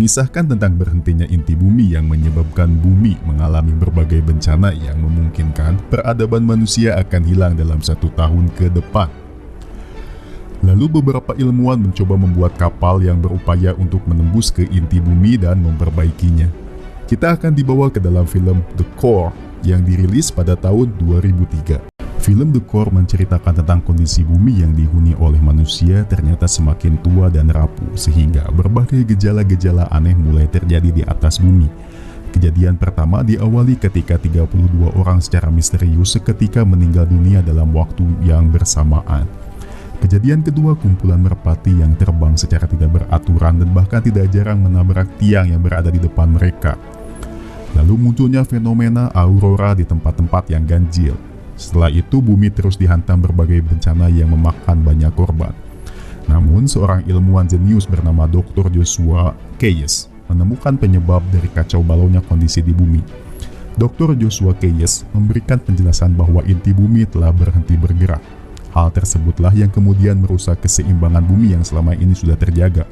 mengisahkan tentang berhentinya inti bumi yang menyebabkan bumi mengalami berbagai bencana yang memungkinkan peradaban manusia akan hilang dalam 1 tahun ke depan. Lalu beberapa ilmuwan mencoba membuat kapal yang berupaya untuk menembus ke inti bumi dan memperbaikinya. Kita akan dibawa ke dalam film The Core yang dirilis pada tahun 2003. Film The Core menceritakan tentang kondisi bumi yang dihuni oleh manusia ternyata semakin tua dan rapuh, sehingga berbagai gejala-gejala aneh mulai terjadi di atas bumi. Kejadian pertama diawali ketika 32 orang secara misterius seketika meninggal dunia dalam waktu yang bersamaan. Kejadian kedua, kumpulan merpati yang terbang secara tidak beraturan dan bahkan tidak jarang menabrak tiang yang berada di depan mereka. Lalu munculnya fenomena aurora di tempat-tempat yang ganjil. Setelah itu bumi terus dihantam berbagai bencana yang memakan banyak korban. Namun seorang ilmuwan jenius bernama Dr. Joshua Keyes menemukan penyebab dari kacau balaunya kondisi di bumi. Dr. Joshua Keyes memberikan penjelasan bahwa inti bumi telah berhenti bergerak. Hal tersebutlah yang kemudian merusak keseimbangan bumi yang selama ini sudah terjaga.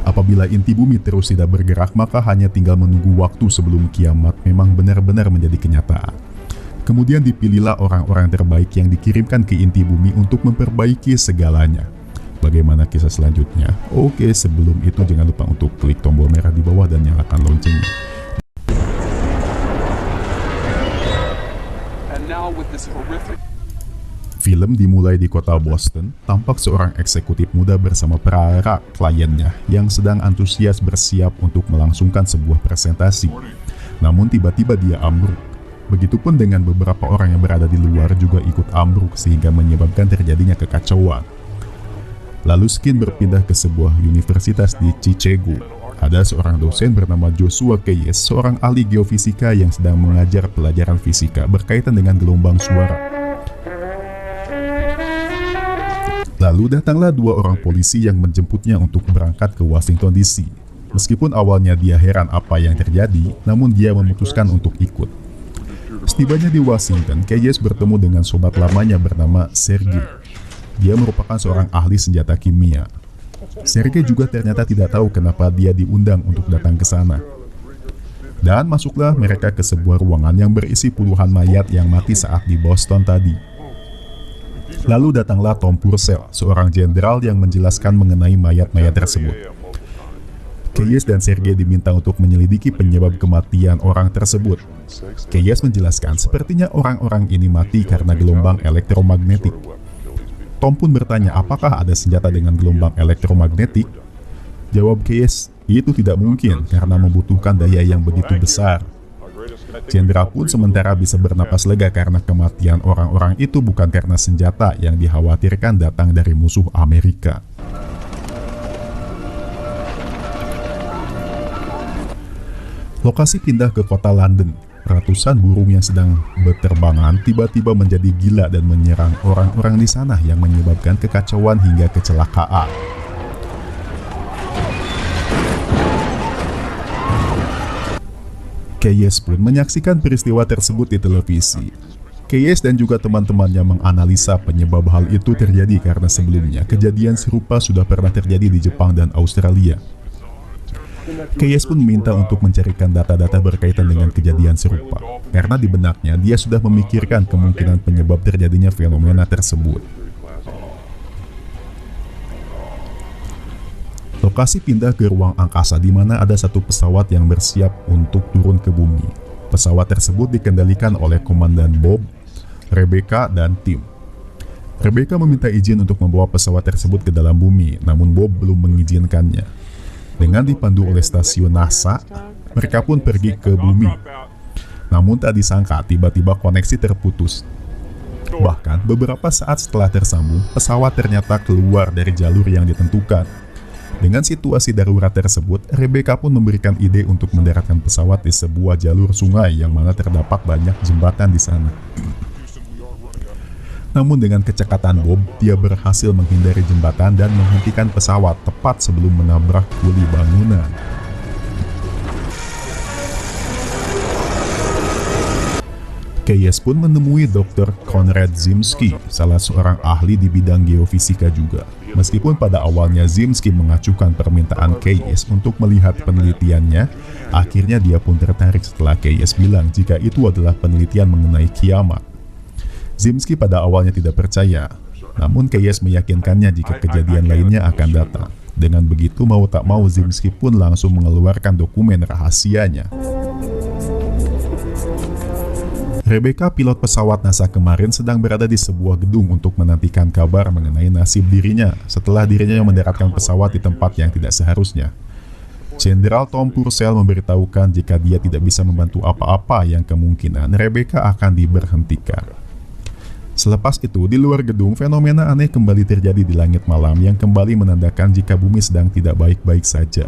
Apabila inti bumi terus tidak bergerak, maka hanya tinggal menunggu waktu sebelum kiamat memang benar-benar menjadi kenyataan. Kemudian dipilihlah orang-orang terbaik yang dikirimkan ke inti bumi untuk memperbaiki segalanya. Bagaimana kisah selanjutnya? Oke, sebelum itu jangan lupa untuk klik tombol merah di bawah dan nyalakan loncengnya. Film dimulai di kota Boston. Tampak seorang eksekutif muda bersama para kliennya yang sedang antusias bersiap untuk melangsungkan sebuah presentasi. Namun tiba-tiba dia ambruk. Begitupun dengan beberapa orang yang berada di luar juga ikut ambruk sehingga menyebabkan terjadinya kekacauan. Lalu Skin berpindah ke sebuah universitas di Chicago. Ada seorang dosen bernama Joshua Keyes, seorang ahli geofisika yang sedang mengajar pelajaran fisika berkaitan dengan gelombang suara. Lalu datanglah 2 orang polisi yang menjemputnya untuk berangkat ke Washington DC. Meskipun awalnya dia heran apa yang terjadi, namun dia memutuskan untuk ikut. Setibanya di Washington, Keyes bertemu dengan sobat lamanya bernama Sergei. Dia merupakan seorang ahli senjata kimia. Sergei juga ternyata tidak tahu kenapa dia diundang untuk datang ke sana. Dan masuklah mereka ke sebuah ruangan yang berisi puluhan mayat yang mati saat di Boston tadi. Lalu datanglah Tom Purcell, seorang jenderal yang menjelaskan mengenai mayat-mayat tersebut. Keyes dan Sergei diminta untuk menyelidiki penyebab kematian orang tersebut. Keyes menjelaskan sepertinya orang-orang ini mati karena gelombang elektromagnetik. Tom pun bertanya apakah ada senjata dengan gelombang elektromagnetik. Jawab Keyes, itu tidak mungkin karena membutuhkan daya yang begitu besar. Jenderal pun sementara bisa bernapas lega karena kematian orang-orang itu bukan karena senjata yang dikhawatirkan datang dari musuh Amerika. Lokasi pindah ke kota London. Ratusan burung yang sedang berterbangan tiba-tiba menjadi gila dan menyerang orang-orang di sana yang menyebabkan kekacauan hingga kecelakaan. Keyes pun menyaksikan peristiwa tersebut di televisi. Keyes dan juga teman-temannya menganalisa penyebab hal itu terjadi karena sebelumnya kejadian serupa sudah pernah terjadi di Jepang dan Australia. Keyes pun meminta untuk mencarikan data-data berkaitan dengan kejadian serupa, karena di benaknya dia sudah memikirkan kemungkinan penyebab terjadinya fenomena tersebut. Lokasi pindah ke ruang angkasa di mana ada satu pesawat yang bersiap untuk turun ke bumi. Pesawat tersebut dikendalikan oleh Komandan Bob, Rebecca, dan tim. Rebecca meminta izin untuk membawa pesawat tersebut ke dalam bumi, namun Bob belum mengizinkannya. Dengan dipandu oleh stasiun NASA, mereka pun pergi ke bumi. Namun tak disangka tiba-tiba koneksi terputus. Bahkan beberapa saat setelah tersambung, pesawat ternyata keluar dari jalur yang ditentukan. Dengan situasi darurat tersebut, Rebecca pun memberikan ide untuk mendaratkan pesawat di sebuah jalur sungai yang mana terdapat banyak jembatan di sana. Namun dengan kecekatan Bob, dia berhasil menghindari jembatan dan menghentikan pesawat tepat sebelum menabrak kuli bangunan. Keyes pun menemui Dr. Konrad Zimski, salah seorang ahli di bidang geofisika juga. Meskipun pada awalnya Zimski mengajukan permintaan Keyes untuk melihat penelitiannya, akhirnya dia pun tertarik setelah Keyes bilang jika itu adalah penelitian mengenai kiamat. Zimski pada awalnya tidak percaya, namun Keyes meyakinkannya jika kejadian lainnya akan datang. Dengan begitu, mau tak mau Zimski pun langsung mengeluarkan dokumen rahasianya. Rebecca, pilot pesawat NASA kemarin, sedang berada di sebuah gedung untuk menantikan kabar mengenai nasib dirinya setelah dirinya mendaratkan pesawat di tempat yang tidak seharusnya. Jenderal Tom Purcell memberitahukan jika dia tidak bisa membantu apa-apa yang kemungkinan Rebecca akan diberhentikan. Selepas itu, di luar gedung, fenomena aneh kembali terjadi di langit malam yang kembali menandakan jika bumi sedang tidak baik-baik saja.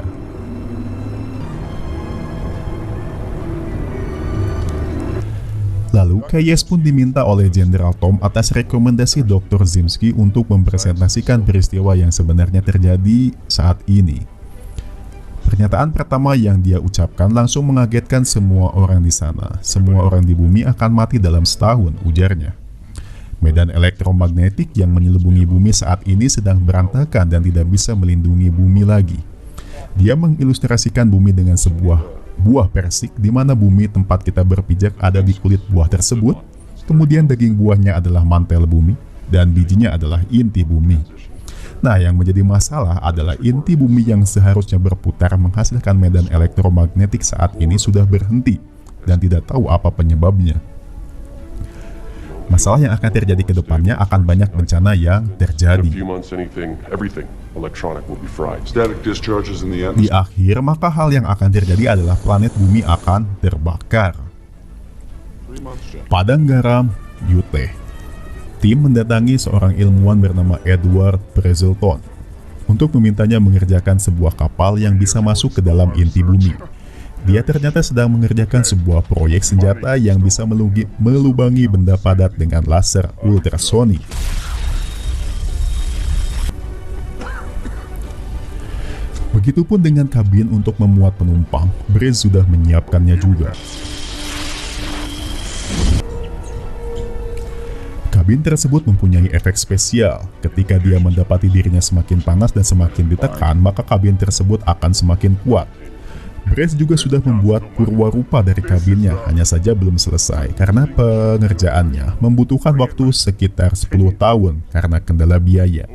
Lalu, Keyes pun diminta oleh Jenderal Tom atas rekomendasi Dr. Zimski untuk mempresentasikan peristiwa yang sebenarnya terjadi saat ini. Pernyataan pertama yang dia ucapkan langsung mengagetkan semua orang di sana. Semua orang di bumi akan mati dalam setahun, ujarnya. Medan elektromagnetik yang menyelubungi bumi saat ini sedang berantakan dan tidak bisa melindungi bumi lagi. Dia mengilustrasikan bumi dengan sebuah buah persik, di mana bumi tempat kita berpijak ada di kulit buah tersebut, kemudian daging buahnya adalah mantel bumi, dan bijinya adalah inti bumi. Nah, yang menjadi masalah adalah inti bumi yang seharusnya berputar menghasilkan medan elektromagnetik saat ini sudah berhenti, dan tidak tahu apa penyebabnya. Masalah yang akan terjadi ke depannya akan banyak bencana yang terjadi. Di akhir, maka hal yang akan terjadi adalah planet bumi akan terbakar. Padang garam, Utah. Tim mendatangi seorang ilmuwan bernama Edward Brazelton untuk memintanya mengerjakan sebuah kapal yang bisa masuk ke dalam inti bumi. Dia ternyata sedang mengerjakan sebuah proyek senjata yang bisa melubangi benda padat dengan laser ultrasonik. Begitupun dengan kabin untuk memuat penumpang, Braze sudah menyiapkannya juga. Kabin tersebut mempunyai efek spesial. Ketika dia mendapati dirinya semakin panas dan semakin ditekan, maka kabin tersebut akan semakin kuat. Braze juga sudah membuat purwarupa dari kabinnya, hanya saja belum selesai karena pengerjaannya membutuhkan waktu sekitar 10 tahun karena kendala biaya.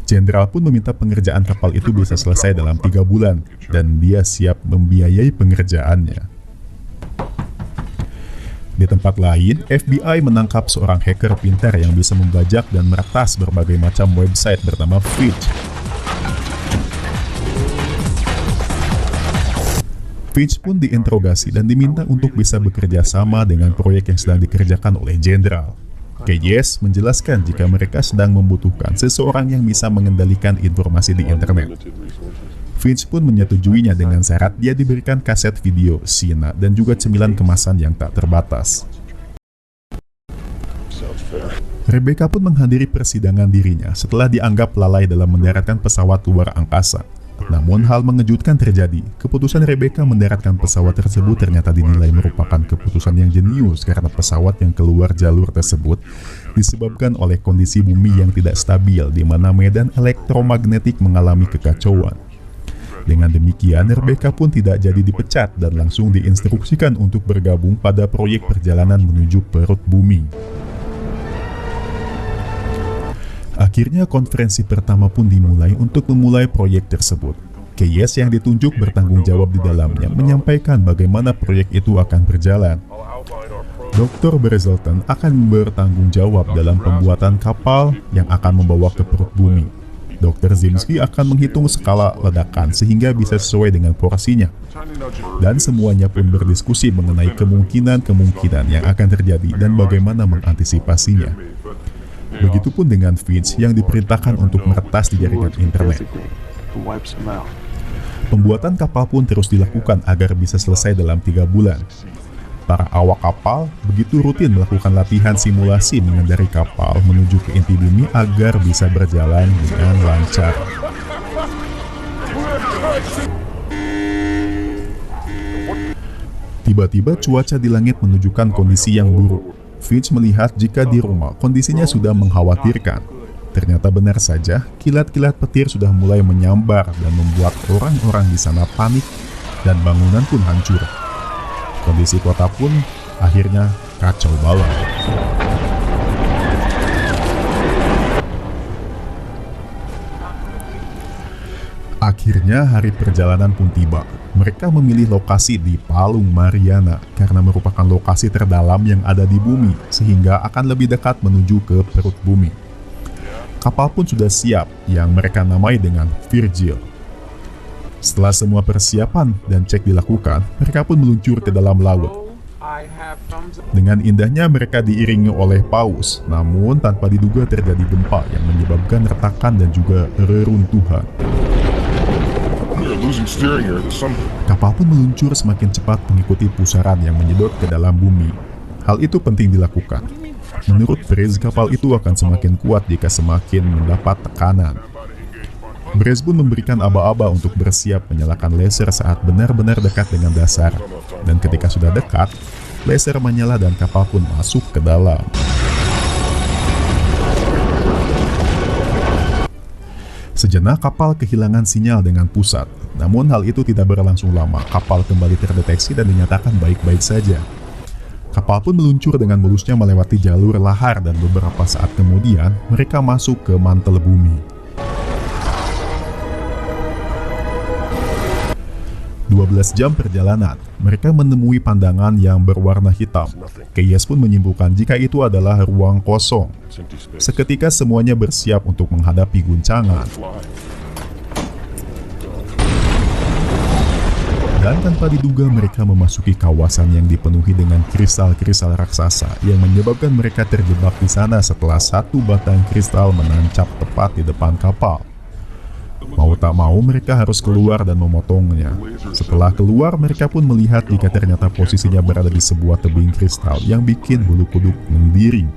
Jenderal pun meminta pengerjaan kapal itu bisa selesai dalam 3 bulan, dan dia siap membiayai pengerjaannya. Di tempat lain, FBI menangkap seorang hacker pintar yang bisa membajak dan meretas berbagai macam website bernama Finch. Finch pun diinterogasi dan diminta untuk bisa bekerja sama dengan proyek yang sedang dikerjakan oleh Jenderal. Keyes menjelaskan jika mereka sedang membutuhkan seseorang yang bisa mengendalikan informasi di internet. Finch pun menyetujuinya dengan syarat dia diberikan kaset video, Sina, dan juga cemilan kemasan yang tak terbatas. Rebecca pun menghadiri persidangan dirinya setelah dianggap lalai dalam mendaratkan pesawat luar angkasa. Namun hal mengejutkan terjadi. Keputusan Rebecca mendaratkan pesawat tersebut ternyata dinilai merupakan keputusan yang jenius karena pesawat yang keluar jalur tersebut disebabkan oleh kondisi bumi yang tidak stabil di mana medan elektromagnetik mengalami kekacauan. Dengan demikian, Rebecca pun tidak jadi dipecat dan langsung diinstruksikan untuk bergabung pada proyek perjalanan menuju perut bumi. Akhirnya konferensi pertama pun dimulai untuk memulai proyek tersebut. Keyes yang ditunjuk bertanggung jawab di dalamnya menyampaikan bagaimana proyek itu akan berjalan. Dr. Brazelton akan bertanggung jawab dalam pembuatan kapal yang akan membawa ke perut bumi. Dr. Zimski akan menghitung skala ledakan sehingga bisa sesuai dengan porsinya. Dan semuanya pun berdiskusi mengenai kemungkinan-kemungkinan yang akan terjadi dan bagaimana mengantisipasinya. Begitupun dengan Finch yang diperintahkan untuk meretas di jaringan internet. Pembuatan kapal pun terus dilakukan agar bisa selesai dalam 3 bulan. Para awak kapal begitu rutin melakukan latihan simulasi mengendari kapal menuju ke inti bumi agar bisa berjalan dengan lancar. Tiba-tiba cuaca di langit menunjukkan kondisi yang buruk. Finch melihat jika di rumah kondisinya sudah mengkhawatirkan. Ternyata benar saja, kilat-kilat petir sudah mulai menyambar dan membuat orang-orang di sana panik dan bangunan pun hancur. Kondisi kota pun akhirnya kacau balau. Akhirnya hari perjalanan pun tiba. Mereka memilih lokasi di Palung Mariana karena merupakan lokasi terdalam yang ada di bumi, sehingga akan lebih dekat menuju ke perut bumi. Kapal pun sudah siap, yang mereka namai dengan Virgil. Setelah semua persiapan dan cek dilakukan, mereka pun meluncur ke dalam laut. Dengan indahnya mereka diiringi oleh paus, namun tanpa diduga terjadi gempa yang menyebabkan retakan dan juga reruntuhan. Kapal pun meluncur semakin cepat mengikuti pusaran yang menyedot ke dalam bumi. Hal itu penting dilakukan. Menurut Brace, kapal itu akan semakin kuat jika semakin mendapat tekanan. Brace pun memberikan aba-aba untuk bersiap menyalakan laser saat benar-benar dekat dengan dasar. Dan ketika sudah dekat, laser menyala dan kapal pun masuk ke dalam. Sejenak kapal kehilangan sinyal dengan pusat. Namun hal itu tidak berlangsung lama. Kapal kembali terdeteksi dan dinyatakan baik-baik saja. Kapal pun meluncur dengan mulusnya melewati jalur lahar dan beberapa saat kemudian mereka masuk ke mantel bumi. 12 jam perjalanan, mereka menemui pandangan yang berwarna hitam. Keyes pun menyimpulkan jika itu adalah ruang kosong. Seketika semuanya bersiap untuk menghadapi guncangan. Dan tanpa diduga mereka memasuki kawasan yang dipenuhi dengan kristal-kristal raksasa yang menyebabkan mereka terjebak di sana setelah satu batang kristal menancap tepat di depan kapal. Mau tak mau mereka harus keluar dan memotongnya. Setelah keluar mereka pun melihat jika ternyata posisinya berada di sebuah tebing kristal yang bikin bulu kuduk mendiring.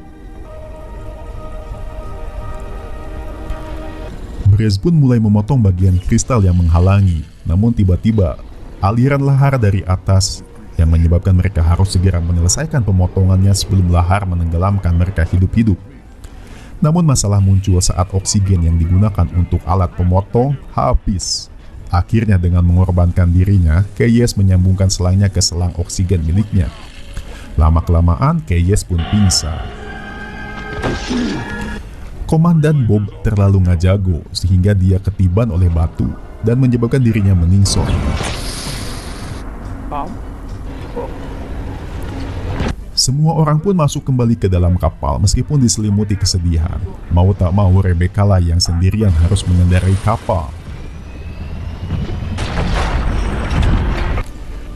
Brace pun mulai memotong bagian kristal yang menghalangi, namun tiba-tiba aliran lahar dari atas yang menyebabkan mereka harus segera menyelesaikan pemotongannya sebelum lahar menenggelamkan mereka hidup-hidup. Namun masalah muncul saat oksigen yang digunakan untuk alat pemotong habis. Akhirnya dengan mengorbankan dirinya, Keyes menyambungkan selangnya ke selang oksigen miliknya. Lama-kelamaan Keyes pun pingsan. Komandan Bob terlalu ngajago sehingga dia ketiban oleh batu dan menyebabkan dirinya meningsot. Semua orang pun masuk kembali ke dalam kapal meskipun diselimuti kesedihan. Mau tak mau Rebecca lah yang sendirian harus mengendarai kapal.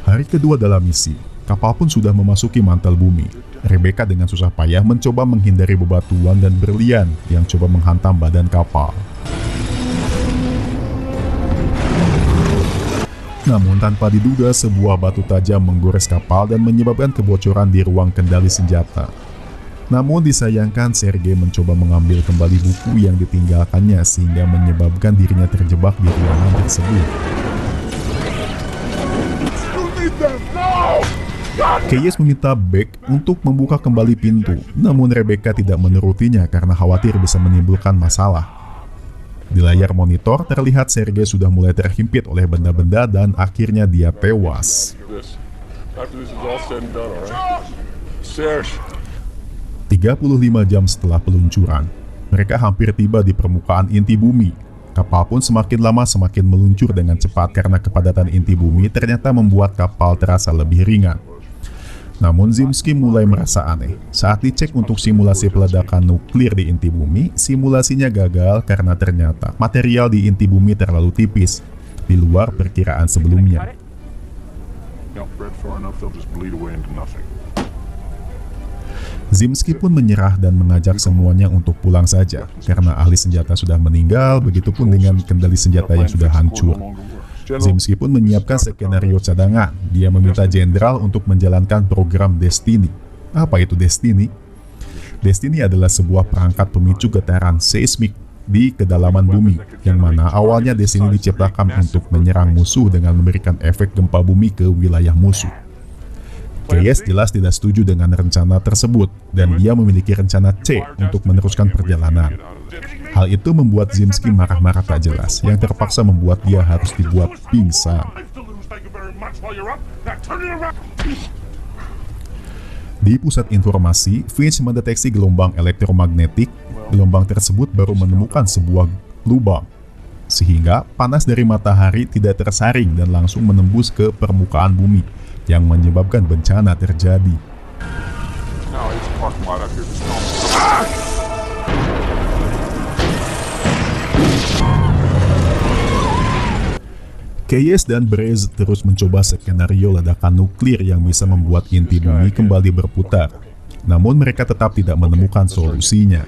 Hari kedua dalam misi, kapal pun sudah memasuki mantel bumi. Rebecca dengan susah payah mencoba menghindari bebatuan dan berlian yang coba menghantam badan kapal. Namun tanpa diduga sebuah batu tajam menggores kapal dan menyebabkan kebocoran di ruang kendali senjata. Namun disayangkan Sergei mencoba mengambil kembali buku yang ditinggalkannya sehingga menyebabkan dirinya terjebak di ruangan tersebut. Keyes meminta Beck untuk membuka kembali pintu, namun Rebecca tidak menurutinya karena khawatir bisa menimbulkan masalah. Di layar monitor terlihat Sergei sudah mulai terhimpit oleh benda-benda dan akhirnya dia tewas. 35 jam setelah peluncuran, mereka hampir tiba di permukaan inti bumi. Kapal pun semakin lama semakin meluncur dengan cepat karena kepadatan inti bumi ternyata membuat kapal terasa lebih ringan. Namun Zimski mulai merasa aneh. Saat dicek untuk simulasi peledakan nuklir di inti bumi, simulasinya gagal karena ternyata material di inti bumi terlalu tipis, di luar perkiraan sebelumnya. Zimski pun menyerah dan mengajak semuanya untuk pulang saja, karena ahli senjata sudah meninggal, begitupun dengan kendali senjata yang sudah hancur. Zimski pun menyiapkan skenario cadangan. Dia meminta jenderal untuk menjalankan program Destiny. Apa itu Destiny? Destiny adalah sebuah perangkat pemicu getaran seismik di kedalaman bumi, yang mana awalnya Destiny diciptakan untuk menyerang musuh dengan memberikan efek gempa bumi ke wilayah musuh. Keyes jelas tidak setuju dengan rencana tersebut dan dia memiliki rencana C untuk meneruskan perjalanan. Hal itu membuat Zimski marah-marah tak jelas yang terpaksa membuat dia harus dibuat pingsan. Di pusat informasi, Finch mendeteksi gelombang elektromagnetik. Gelombang tersebut baru menemukan sebuah lubang, sehingga panas dari matahari tidak tersaring dan langsung menembus ke permukaan bumi, yang menyebabkan bencana terjadi. Keyes dan Braze terus mencoba skenario ledakan nuklir yang bisa membuat inti bumi kembali berputar. Namun mereka tetap tidak menemukan solusinya.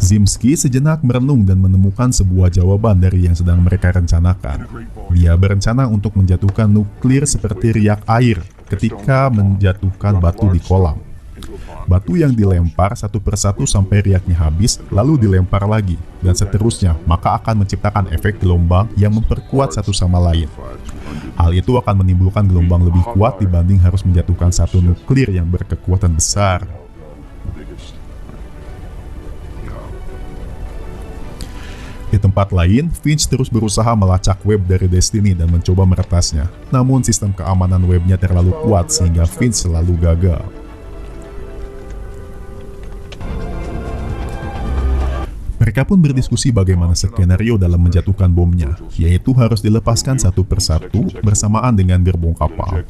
Zimski sejenak merenung dan menemukan sebuah jawaban dari yang sedang mereka rencanakan. Dia berencana untuk menjatuhkan nuklir seperti riak air ketika menjatuhkan batu di kolam. Batu yang dilempar satu persatu sampai riaknya habis, lalu dilempar lagi, dan seterusnya, maka akan menciptakan efek gelombang yang memperkuat satu sama lain. Hal itu akan menimbulkan gelombang lebih kuat dibanding harus menjatuhkan satu nuklir yang berkekuatan besar. Di tempat lain, Finch terus berusaha melacak web dari Destiny dan mencoba meretasnya. Namun sistem keamanan webnya terlalu kuat sehingga Finch selalu gagal. Mereka pun berdiskusi bagaimana skenario dalam menjatuhkan bomnya, yaitu harus dilepaskan satu persatu bersamaan dengan gerbong kapal.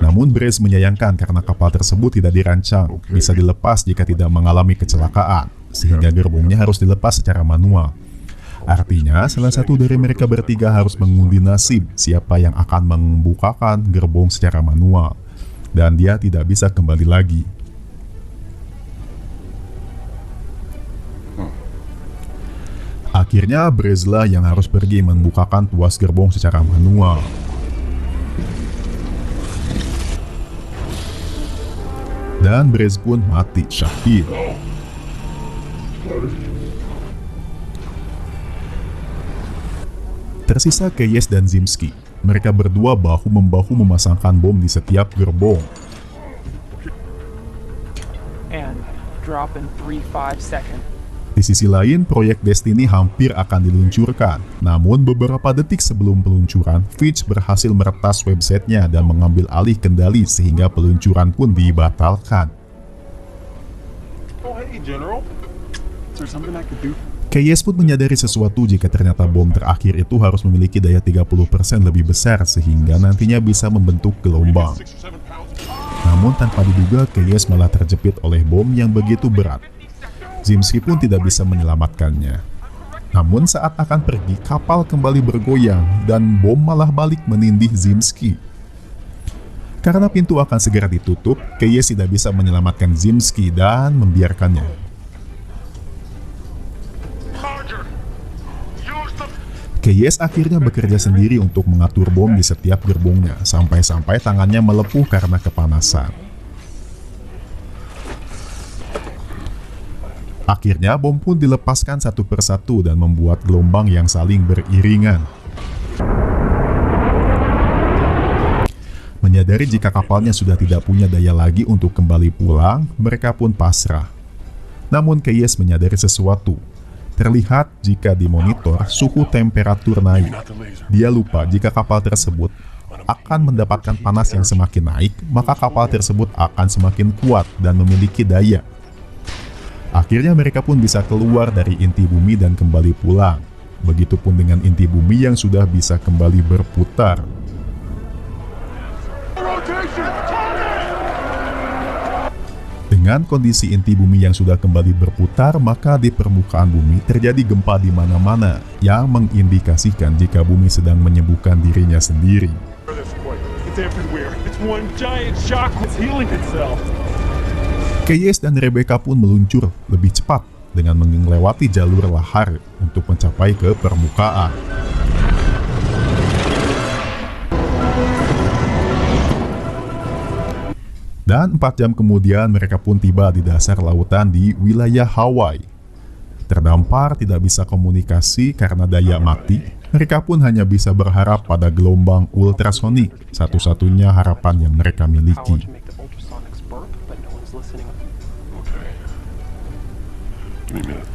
Namun Braze menyayangkan karena kapal tersebut tidak dirancang bisa dilepas jika tidak mengalami kecelakaan, sehingga gerbongnya harus dilepas secara manual. Artinya, salah satu dari mereka bertiga harus mengundi nasib siapa yang akan membukakan gerbong secara manual, dan dia tidak bisa kembali lagi. Akhirnya, Brezla yang harus pergi membukakan tuas gerbong secara manual. Dan Brez pun mati syahid. Tersisa Keyes dan Zimski. Mereka berdua bahu-membahu memasangkan bom di setiap gerbong. And drop in 3-5 seconds. Di sisi lain, proyek Destiny hampir akan diluncurkan. Namun beberapa detik sebelum peluncuran, Finch berhasil meretas websitenya dan mengambil alih kendali sehingga peluncuran pun dibatalkan. Oh, hey, General. Is there something I could do? Keyes pun menyadari sesuatu jika ternyata bom terakhir itu harus memiliki daya 30% lebih besar sehingga nantinya bisa membentuk gelombang. Namun tanpa diduga, Keyes malah terjepit oleh bom yang begitu berat. Zimski pun tidak bisa menyelamatkannya. Namun saat akan pergi, kapal kembali bergoyang dan bom malah balik menindih Zimski. Karena pintu akan segera ditutup, Keyes tidak bisa menyelamatkan Zimski dan membiarkannya. Keyes akhirnya bekerja sendiri untuk mengatur bom di setiap gerbongnya, sampai-sampai tangannya melepuh karena kepanasan. Akhirnya bom pun dilepaskan satu persatu dan membuat gelombang yang saling beriringan. Menyadari jika kapalnya sudah tidak punya daya lagi untuk kembali pulang, mereka pun pasrah. Namun Keyes menyadari sesuatu. Terlihat jika di monitor suhu temperatur naik. Dia lupa jika kapal tersebut akan mendapatkan panas yang semakin naik, maka kapal tersebut akan semakin kuat dan memiliki daya. Akhirnya mereka pun bisa keluar dari inti bumi dan kembali pulang. Begitupun dengan inti bumi yang sudah bisa kembali berputar. Dengan kondisi inti bumi yang sudah kembali berputar, maka di permukaan bumi terjadi gempa di mana-mana yang mengindikasikan jika bumi sedang menyembuhkan dirinya sendiri. Keyes dan Rebecca pun meluncur lebih cepat dengan melewati jalur lahar untuk mencapai ke permukaan. Dan 4 jam kemudian mereka pun tiba di dasar lautan di wilayah Hawaii. Terdampar, tidak bisa komunikasi karena daya mati, Mereka pun hanya bisa berharap pada gelombang ultrasonik, satu-satunya harapan yang mereka Power miliki. to make the ultrasonics burp, but no one's listening. Okay. Give me a minute.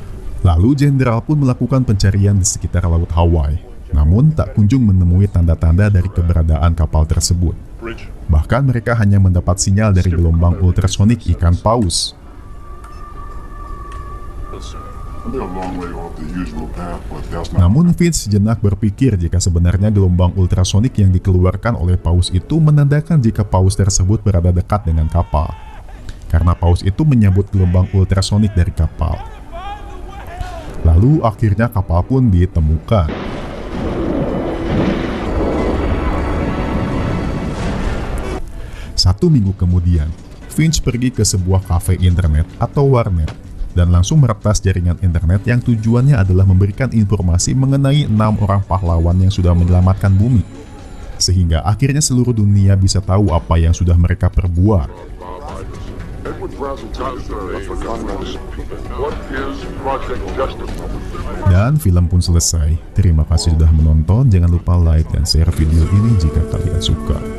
Lalu jenderal pun melakukan pencarian di sekitar Laut Hawaii, namun tak kunjung menemui tanda-tanda dari keberadaan kapal tersebut. Bridge. Bahkan mereka hanya mendapat sinyal dari gelombang ultrasonik ikan paus. Listen. I'll be a long way off the usual path, but that's not. Namun Vince sejenak berpikir jika sebenarnya gelombang ultrasonik yang dikeluarkan oleh paus itu menandakan jika paus tersebut berada dekat dengan kapal. Karena paus itu menyambut gelombang ultrasonik dari kapal. Lalu akhirnya kapal pun ditemukan. Satu minggu kemudian, Finch pergi ke sebuah kafe internet atau warnet dan langsung meretas jaringan internet yang tujuannya adalah memberikan informasi mengenai 6 orang pahlawan yang sudah menyelamatkan bumi. Sehingga akhirnya seluruh dunia bisa tahu apa yang sudah mereka perbuat. Edward Brazelton is a forgotten people. What is Project Justice? Dan film pun selesai. Terima kasih sudah menonton. Jangan lupa like dan share video ini jika kalian suka.